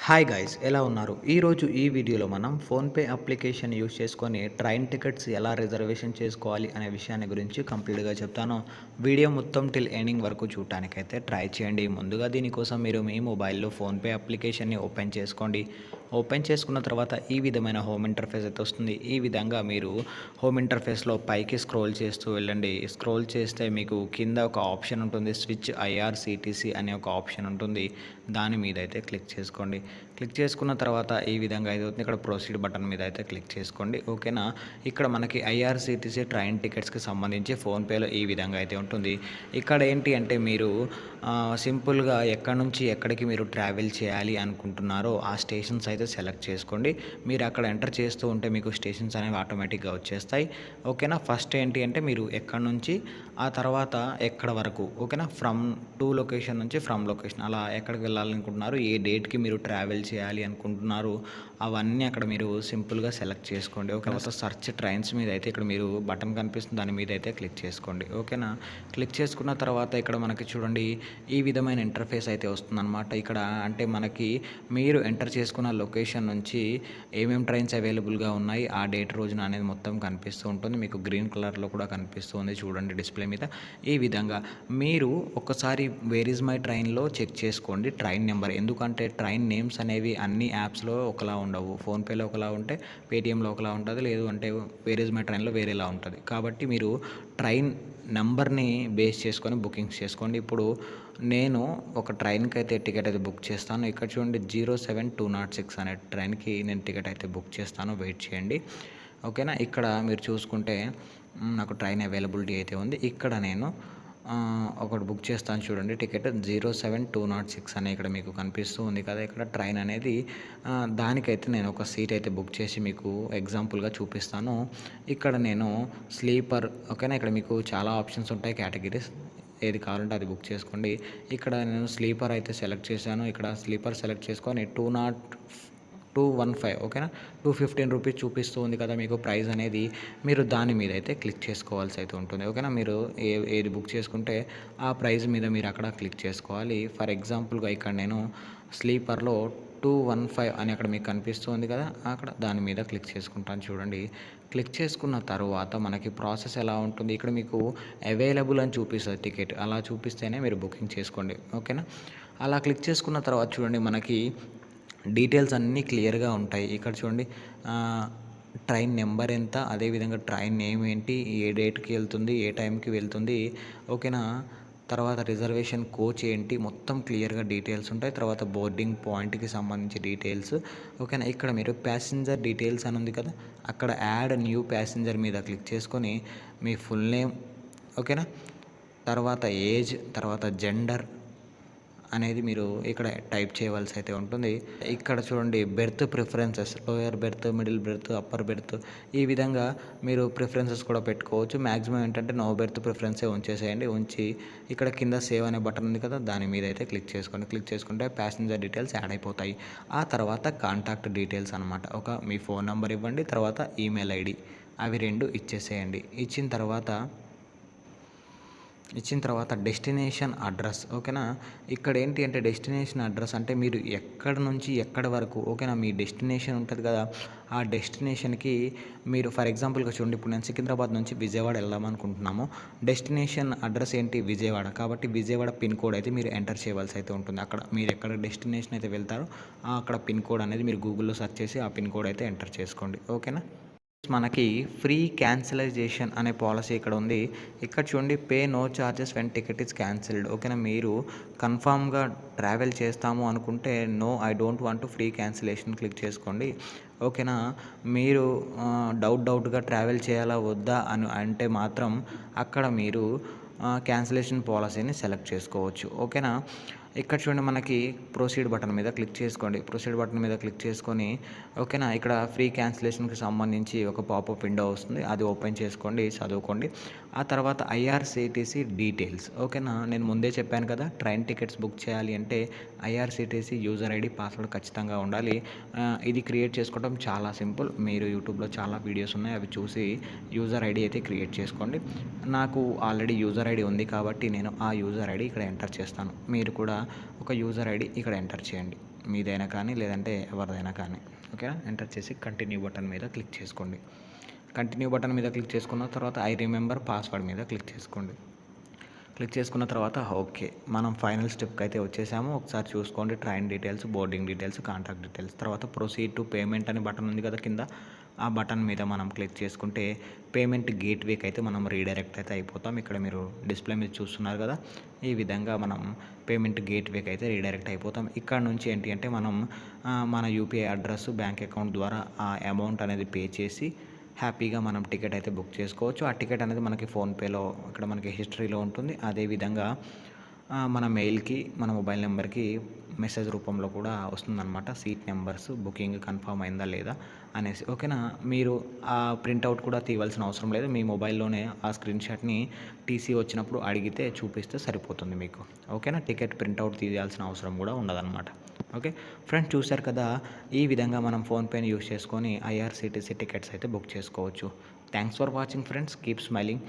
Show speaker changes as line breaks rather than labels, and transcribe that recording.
Hi guys ఎలా ఉన్నారు? ఈరోజు ఈ వీడియోలో మనం ఫోన్‌పే అప్లికేషన్ యూజ్ చేసుకొని ట్రైన్ టికెట్స్ ఎలా రిజర్వేషన్ చేసుకోవాలి అనే విషయాన్ని గురించి కంప్లీట్‌గా చెప్తాను. వీడియో మొత్తం టిల్ ఎండింగ్ వరకు చూడటానికైతే ట్రై చేయండి. ముందుగా దీనికోసం మీరు మీ మొబైల్‌లో ఫోన్‌పే అప్లికేషన్‌ని ఓపెన్ చేసుకోండి. ఓపెన్ చేసుకున్న తర్వాత ఈ విధమైన హోమ్ ఇంటర్ఫేస్ అయితే వస్తుంది. ఈ విధంగా మీరు హోమ్ ఇంటర్ఫేస్‌లో పైకి స్క్రోల్ చేస్తూ వెళ్ళండి. స్క్రోల్ చేస్తే మీకు కింద ఒక ఆప్షన్ ఉంటుంది. స్విచ్ ఐఆర్‌సీటీసీ అనే ఒక ఆప్షన్ ఉంటుంది. దాని మీద అయితే క్లిక్ చేసుకోండి. క్లిక్ చేసుకున్న తర్వాత ఈ విధంగా అయితే అవుతుంది. ఇక్కడ ప్రొసీడ్ బటన్ మీద అయితే క్లిక్ చేసుకోండి. ఓకేనా? ఇక్కడ మనకి ఐఆర్‌సీటీసీ ట్రైన్ టికెట్స్‌కి సంబంధించి ఫోన్‌పేలో ఈ విధంగా అయితే ఉంటుంది. ఇక్కడ ఏంటి అంటే మీరు సింపుల్‌గా ఎక్కడి నుంచి ఎక్కడికి మీరు ట్రావెల్ చేయాలి అనుకుంటున్నారో ఆ స్టేషన్స్ అయితే సెలెక్ట్ చేసుకోండి. మీరు అక్కడ ఎంటర్ చేస్తూ ఉంటే మీకు స్టేషన్స్ అనేవి ఆటోమేటిక్‌గా వచ్చేస్తాయి. ఓకేనా? ఫస్ట్ ఏంటి అంటే మీరు ఎక్కడి నుంచి ఆ తర్వాత ఎక్కడ వరకు ఓకేనా? టు లొకేషన్ నుంచి ఫ్రమ్ లొకేషన్ అలా ఎక్కడికి వెళ్ళాలనుకుంటున్నారు, ఏ డేట్‌కి మీరు ట్రావెల్ చేయాలి అనుకుంటున్నారు, అవన్నీ అక్కడ మీరు సింపుల్‌గా సెలెక్ట్ చేసుకోండి. ఓకే. తర్వాత సెర్చ్ ట్రైన్స్ మీద అయితే ఇక్కడ మీరు బటన్ కనిపిస్తుంది దాని మీద అయితే క్లిక్ చేసుకోండి. ఓకేనా? క్లిక్ చేసుకున్న తర్వాత ఇక్కడ మనకి చూడండి ఈ విధమైన ఇంటర్ఫేస్ అయితే వస్తుందన్నమాట. ఇక్కడ అంటే మనకి మీరు ఎంటర్ చేసుకున్న లొకేషన్ నుంచి ఏమేమి ట్రైన్స్ అవైలబుల్‌గా ఉన్నాయి, ఆ డేట్ రోజున అనేది మొత్తం కనిపిస్తూ ఉంటుంది. మీకు గ్రీన్ కలర్‌లో కూడా కనిపిస్తుంది చూడండి డిస్‌ప్లే మీద. ఈ విధంగా మీరు ఒకసారి వేర్ ఈజ్ మై ట్రైన్‌లో చెక్ చేసుకోండి ట్రైన్ నెంబర్. ఎందుకంటే ట్రైన్ నేమ్స్ అనేవి అన్ని యాప్స్‌లో ఒకలా ఉండవు. ఫోన్‌పేలో ఒకలా ఉంటే పేటీఎంలో ఒకలా ఉంటుంది. లేదు అంటే వేర్ ఈజ్ మై ట్రైన్‌లో వేరేలా ఉంటుంది. కాబట్టి మీరు ట్రైన్ నంబర్‌ని బేస్ చేసుకొని బుకింగ్స్ చేసుకోండి. ఇప్పుడు నేను ఒక ట్రైన్‌కి అయితే టికెట్ అయితే బుక్ చేస్తాను. ఇక్కడ చూడండి 07206 అనే ట్రైన్‌కి నేను టికెట్ అయితే బుక్ చేస్తాను. వెయిట్ చేయండి. ఓకేనా? ఇక్కడ మీరు చూసుకుంటే నాకు ట్రైన్ అవైలబిలిటీ అయితే ఉంది. ఇక్కడ నేను ఒకటి బుక్ చేస్తాను చూడండి టికెట్ 07206 అని ఇక్కడ మీకు కనిపిస్తూ ఉంది కదా! ఇక్కడ ట్రైన్ అనేది దానికైతే నేను ఒక సీట్ అయితే బుక్ చేసి మీకు ఎగ్జాంపుల్‌గా చూపిస్తాను. ఇక్కడ నేను స్లీపర్ ఓకేనా? ఇక్కడ మీకు చాలా ఆప్షన్స్ ఉంటాయి కేటగిరీస్. ఏది కావాలంటే అది బుక్ చేసుకోండి. ఇక్కడ నేను స్లీపర్ అయితే సెలెక్ట్ చేశాను. ఇక్కడ స్లీపర్ సెలెక్ట్ చేసుకొని 215 ఓకేనా? 215 రూపీస్ చూపిస్తూ ఉంది కదా మీకు ప్రైస్ అనేది. మీరు దాని మీద అయితే క్లిక్ చేసుకోవాల్సి అయితే ఉంటుంది. ఓకేనా? మీరు ఏది బుక్ చేసుకుంటే ఆ ప్రైస్ మీద మీరు అక్కడ క్లిక్ చేసుకోవాలి. ఫర్ ఎగ్జాంపుల్‌గా ఇక్కడ నేను స్లీపర్‌లో 215 అని అక్కడ మీకు కనిపిస్తుంది కదా! అక్కడ దాని మీద క్లిక్ చేసుకుంటాను చూడండి. క్లిక్ చేసుకున్న తరువాత మనకి ప్రాసెస్ ఎలా ఉంటుంది, ఇక్కడ మీకు అవైలబుల్ అని చూపిస్తది టికెట్. అలా చూపిస్తేనే మీరు బుకింగ్ చేసుకోండి. ఓకేనా? అలా క్లిక్ చేసుకున్న తర్వాత చూడండి మనకి డీటెయిల్స్ అన్నీ క్లియర్‌గా ఉంటాయి. ఇక్కడ చూడండి ట్రైన్ నెంబర్ ఎంత, అదేవిధంగా ట్రైన్ నేమ్ ఏంటి, ఏ డేట్‌కి వెళ్తుంది, ఏ టైంకి వెళ్తుంది, ఓకేనా? తర్వాత రిజర్వేషన్ కోచ్ ఏంటి, మొత్తం క్లియర్‌గా డీటెయిల్స్ ఉంటాయి. తర్వాత బోర్డింగ్ పాయింట్‌కి సంబంధించి డీటెయిల్స్ ఓకేనా? ఇక్కడ మీరు ప్యాసింజర్ డీటెయిల్స్ అని ఉంది కదా! అక్కడ యాడ్ న్యూ ప్యాసింజర్ మీద క్లిక్ చేసుకొని మీ ఫుల్ నేమ్ ఓకేనా? తర్వాత ఏజ్, తర్వాత జెండర్ అనేది మీరు ఇక్కడ టైప్ చేయవలసి అయితే ఉంటుంది. ఇక్కడ చూడండి berth preferences lower berth, middle berth, upper berth ఈ విధంగా మీరు ప్రిఫరెన్సెస్ కూడా పెట్టుకోవచ్చు. మ్యాక్సిమం ఏంటంటే నో బెర్త్ ప్రిఫరెన్సే ఉంచేసేయండి. ఉంచి ఇక్కడ కింద సేవ్ అనే బటన్ ఉంది కదా! దాని మీద అయితే క్లిక్ చేసుకోండి. క్లిక్ చేసుకుంటే ప్యాసింజర్ డీటెయిల్స్ యాడ్ అయిపోతాయి. ఆ తర్వాత కాంటాక్ట్ డీటెయిల్స్ అనమాట. మీ ఫోన్ నెంబర్ ఇవ్వండి. తర్వాత ఈమెయిల్ ఐడి అవి 2 ఇచ్చేసేయండి. ఇచ్చిన తర్వాత డెస్టినేషన్ అడ్రస్ ఓకేనా? ఇక్కడ ఏంటి అంటే డెస్టినేషన్ అడ్రస్ అంటే మీరు ఎక్కడి నుంచి ఎక్కడి వరకు ఓకేనా? మీ డెస్టినేషన్ ఉంటుంది కదా! ఆ డెస్టినేషన్‌కి మీరు ఫర్ ఎగ్జాంపుల్‌గా చూడండి ఇప్పుడు నేను సికింద్రాబాద్ నుంచి విజయవాడ వెళ్దాం అనుకుంటున్నాము. డెస్టినేషన్ అడ్రస్ ఏంటి విజయవాడ. కాబట్టి విజయవాడ పిన్ కోడ్ అయితే మీరు ఎంటర్ చేయవలసి అయితే ఉంటుంది. అక్కడ మీరు ఎక్కడ డెస్టినేషన్ అయితే వెళ్తారో అక్కడ పిన్ కోడ్ అనేది మీరు గూగుల్‌లో సెర్చ్ చేసి ఆ పిన్ కోడ్ అయితే ఎంటర్ చేసుకోండి. ఓకేనా? మనకి ఫ్రీ క్యాన్సిలైజేషన్ అనే పాలసీ ఇక్కడ ఉంది. ఇక్కడ చూడండి pay no charges when ticket is cancelled ఓకేనా? మీరు కన్ఫామ్‌గా ట్రావెల్ చేస్తాము అనుకుంటే no I don't want to free cancellation click చేసుకోండి. ఓకేనా? మీరు డౌట్‌గా ట్రావెల్ చేయాలా వద్దా అని అంటే మాత్రం అక్కడ మీరు క్యాన్సిలేషన్ పాలసీని సెలెక్ట్ చేసుకోవచ్చు. ఓకేనా? ఇక్కడ చూడండి మనకి ప్రొసీడ్ బటన్ మీద క్లిక్ చేసుకోండి. ప్రొసీడ్ బటన్ మీద క్లిక్ చేసుకొని ఓకేనా? ఇక్కడ ఫ్రీ క్యాన్సిలేషన్‌కి సంబంధించి ఒక పాపప్ విండో వస్తుంది. అది ఓపెన్ చేసుకోండి, చదువుకోండి. ఆ తర్వాత ఐఆర్‌సీటీసీ డీటెయిల్స్ ఓకేనా? నేను ముందే చెప్పాను కదా! ట్రైన్ టికెట్స్ బుక్ చేయాలి అంటే ఐఆర్‌సీటీసీ యూజర్ ఐడి, పాస్వర్డ్ ఖచ్చితంగా ఉండాలి. ఇది క్రియేట్ చేసుకోవడం చాలా సింపుల్. మీరు యూట్యూబ్‌లో చాలా వీడియోస్ ఉన్నాయి. అవి చూసి యూజర్ ఐడి అయితే క్రియేట్ చేసుకోండి. నాకు ఆల్రెడీ యూజర్ ఐడి ఉంది కాబట్టి నేను ఆ యూజర్ ఐడి ఇక్కడ ఎంటర్ చేస్తాను. మీరు కూడా ఒక యూజర్ ఐడి ఇక్కడ ఎంటర్ చేయండి. మీదైనా కానీ లేదంటే ఎవరిదైనా కానీ. ఓకేనా, ఎంటర్ చేసి కంటిన్యూ బటన్ మీద క్లిక్ చేసుకోండి. కంటిన్యూ బటన్ మీద క్లిక్ చేసుకున్న తర్వాత ఐ రిమెంబర్ పాస్వర్డ్ మీద క్లిక్ చేసుకోండి. క్లిక్ చేసుకున్న తర్వాత ఓకే, మనం ఫైనల్ స్టెప్కి అయితే వచ్చేసాము. ఒకసారి చూసుకోండి, train details, boarding details, contact details. తర్వాత ప్రొసీడ్ టు పేమెంట్ అని బటన్ ఉంది కదా కింద, ఆ బటన్ మీద మనం క్లిక్ చేసుకుంటే పేమెంట్ గేట్వేకి అయితే మనం రీడైరెక్ట్ అయితే అయిపోతాం. ఇక్కడ మీరు డిస్ప్లే మీద చూస్తున్నారు కదా, ఈ విధంగా మనం పేమెంట్ గేట్వేకి అయితే రీడైరెక్ట్ అయిపోతాం. ఇక్కడ నుంచి ఏంటి అంటే మనం మన యూపీఐ అడ్రస్, బ్యాంక్ అకౌంట్ ద్వారా ఆ అమౌంట్ అనేది పే చేసి హ్యాపీగా మనం టికెట్ అయితే బుక్ చేసుకోవచ్చు. ఆ టికెట్ అనేది మనకి ఫోన్పేలో ఇక్కడ మనకి హిస్టరీలో ఉంటుంది. అదేవిధంగా మన మెయిల్కి, మన మొబైల్ నెంబర్కి మెసేజ్ రూపంలో కూడా వస్తుందన్నమాట. సీట్ నెంబర్స్, బుకింగ్ కన్ఫర్మ్ అయిందా లేదా అనేసి. ఓకేనా, మీరు ఆ ప్రింట్అవుట్ కూడా తీయవలసిన అవసరం లేదు. మీ మొబైల్లోనే ఆ స్క్రీన్ షాట్ని టీసీ వచ్చినప్పుడు అడిగితే చూపిస్తే సరిపోతుంది మీకు. ఓకేనా, టికెట్ ప్రింట్అవుట్ తీయాల్సిన అవసరం కూడా ఉండదన్నమాట. ఓకే ఫ్రెండ్స్, చూశారు కదా, ఈ విధంగా మనం ఫోన్పేని యూస్ చేసుకొని ఐఆర్సీటీసీ టికెట్స్ అయితే బుక్ చేసుకోవచ్చు. Thanks for watching friends, keep smiling.